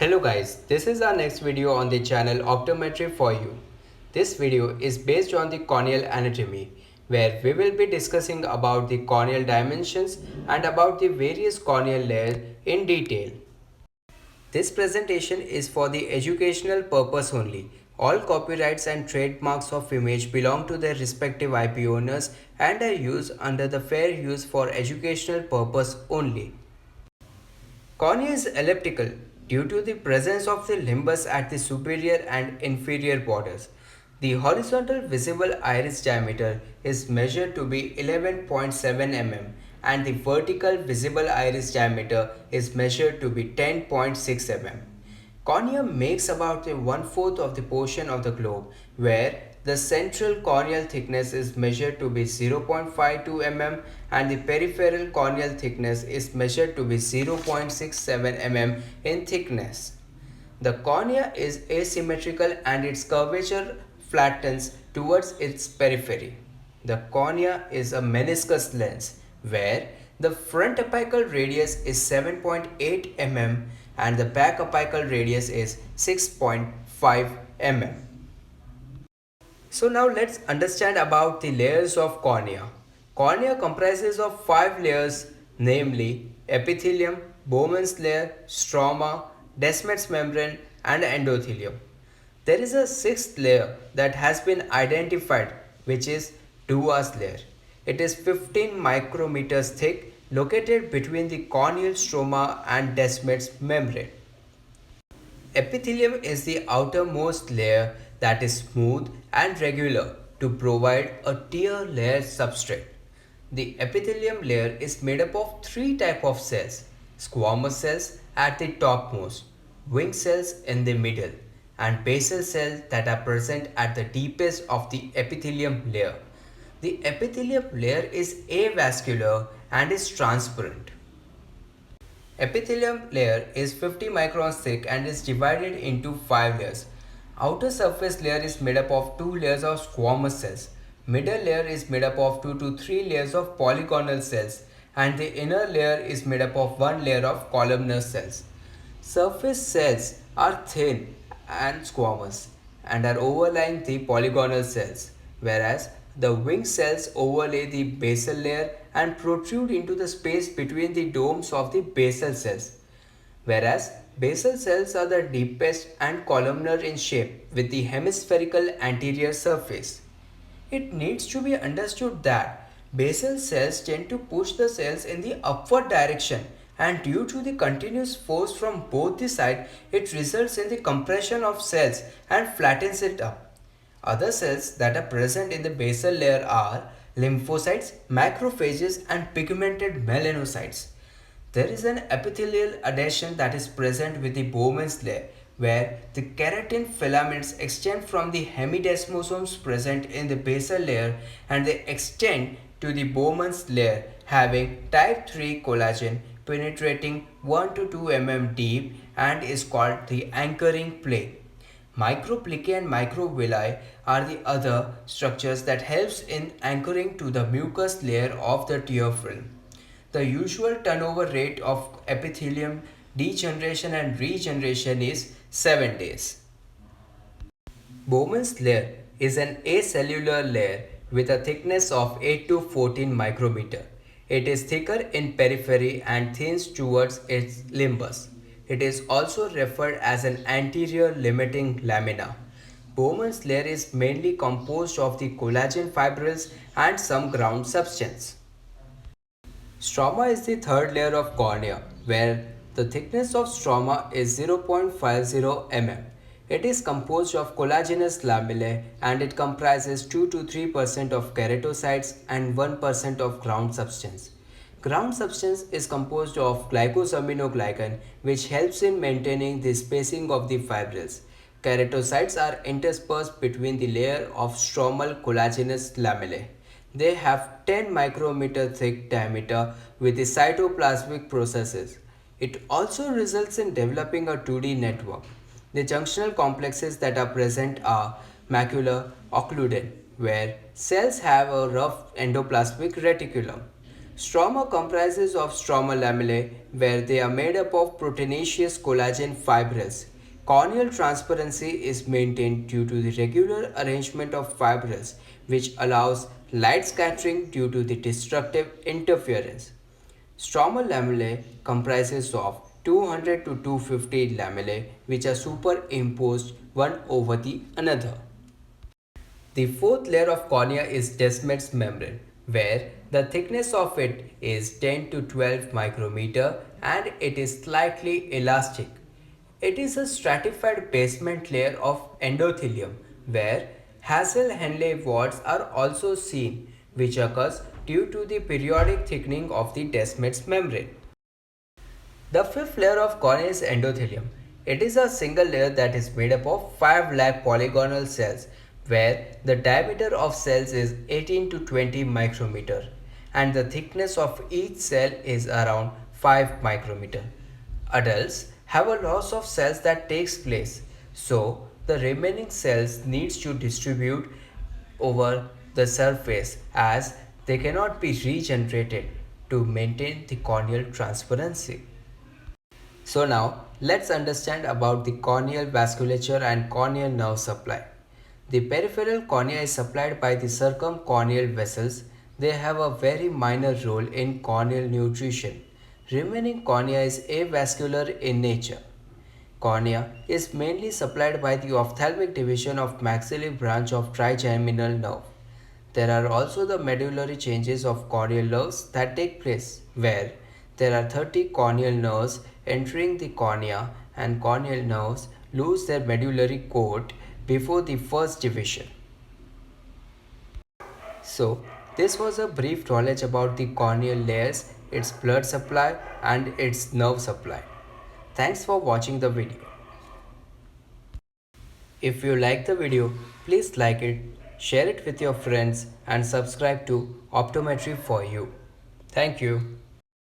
Hello guys, this is our next video on the channel Optometry for You. This video is based on the corneal anatomy, where we will be discussing about the corneal dimensions and about the various corneal layers in detail. This presentation is for the educational purpose only. All copyrights and trademarks of image belong to their respective IP owners and are used under the fair use for educational purpose only. Cornea is elliptical due to the presence of the limbus at the superior and inferior borders. The horizontal visible iris diameter is measured to be 11.7 mm and the vertical visible iris diameter is measured to be 10.6 mm. Cornea makes about one-fourth of the portion of the globe where the central corneal thickness is measured to be 0.52 mm and the peripheral corneal thickness is measured to be 0.67 mm in thickness. The cornea is asymmetrical and its curvature flattens towards its periphery. The cornea is a meniscus lens where the front apical radius is 7.8 mm and the back apical radius is 6.5 mm. So now let's understand about the layers of cornea. Cornea comprises of 5 layers, namely epithelium, Bowman's layer, stroma, Descemet's membrane and endothelium. There is a sixth layer that has been identified, which is Dua's layer. It is 15 micrometers thick, located between the corneal stroma and Descemet's membrane. Epithelium is the outermost layer that is smooth and regular to provide a tear layer substrate. The epithelium layer is made up of three types of cells: squamous cells at the topmost, wing cells in the middle, and basal cells that are present at the deepest of the epithelium layer. The epithelium layer is avascular and is transparent. Epithelium layer is 50 microns thick and is divided into 5 layers. Outer surface layer is made up of 2 layers of squamous cells. Middle layer is made up of 2 to 3 layers of polygonal cells and the inner layer is made up of 1 layer of columnar cells. Surface cells are thin and squamous and are overlying the polygonal cells, whereas the wing cells overlay the basal layer and protrude into the space between the domes of the basal cells, whereas basal cells are the deepest and columnar in shape with the hemispherical anterior surface. It needs to be understood that basal cells tend to push the cells in the upward direction, and due to the continuous force from both the sides, it results in the compression of cells and flattens it up. Other cells that are present in the basal layer are lymphocytes, macrophages, and pigmented melanocytes. There is an epithelial adhesion that is present with the Bowman's layer, where the keratin filaments extend from the hemidesmosomes present in the basal layer and they extend to the Bowman's layer, having type 3 collagen penetrating 1 to 2 mm deep and is called the anchoring plate. Microplicae and microvilli are the other structures that helps in anchoring to the mucous layer of the tear film. The usual turnover rate of epithelium degeneration and regeneration is 7 days. Bowman's layer is an acellular layer with a thickness of 8 to 14 micrometer. It is thicker in periphery and thins towards its limbus. It is also referred as an anterior limiting lamina. Bowman's layer is mainly composed of the collagen fibrils and some ground substance. Stroma is the third layer of cornea, where the thickness of stroma is 0.50 mm. It is composed of collagenous lamellae and it comprises 2 to 3% of keratocytes and 1% of ground substance. Ground substance is composed of glycosaminoglycan, which helps in maintaining the spacing of the fibrils. Keratocytes are interspersed between the layer of stromal collagenous lamellae. They have 10 micrometer thick diameter with the cytoplasmic processes. It also results in developing a 2D network. The junctional complexes that are present are macular occludent, where cells have a rough endoplasmic reticulum. Stroma comprises of stroma lamellae where they are made up of proteinaceous collagen fibrils. Corneal transparency is maintained due to the regular arrangement of fibrils which allows light scattering due to the destructive interference. Stroma lamellae comprises of 200 to 250 lamellae which are superimposed one over the another. The fourth layer of cornea is Descemet's membrane, where the thickness of it is 10 to 12 micrometer and it is slightly elastic. It is a stratified basement layer of endothelium where Hassel-Henle warts are also seen, which occurs due to the periodic thickening of the Descemet's membrane. The fifth layer of cornea is endothelium. It is a single layer that is made up of 5 lakh polygonal cells where the diameter of cells is 18 to 20 micrometer and the thickness of each cell is around 5 micrometer. Adults have a loss of cells that takes place, so the remaining cells needs to distribute over the surface as they cannot be regenerated to maintain the corneal transparency. So now let's understand about the corneal vasculature and corneal nerve supply. The peripheral cornea is supplied by the circumcorneal vessels. They have a very minor role in corneal nutrition. Remaining cornea is avascular in nature. Cornea is mainly supplied by the ophthalmic division of maxillary branch of trigeminal nerve. There are also the medullary changes of corneal nerves that take place where there are 30 corneal nerves entering the cornea and corneal nerves lose their medullary coat before the first division. So, this was a brief knowledge about the corneal layers, its blood supply and its nerve supply. Thanks for watching the video. If you like the video, please like it, share it with your friends and subscribe to Optometry for You. Thank you.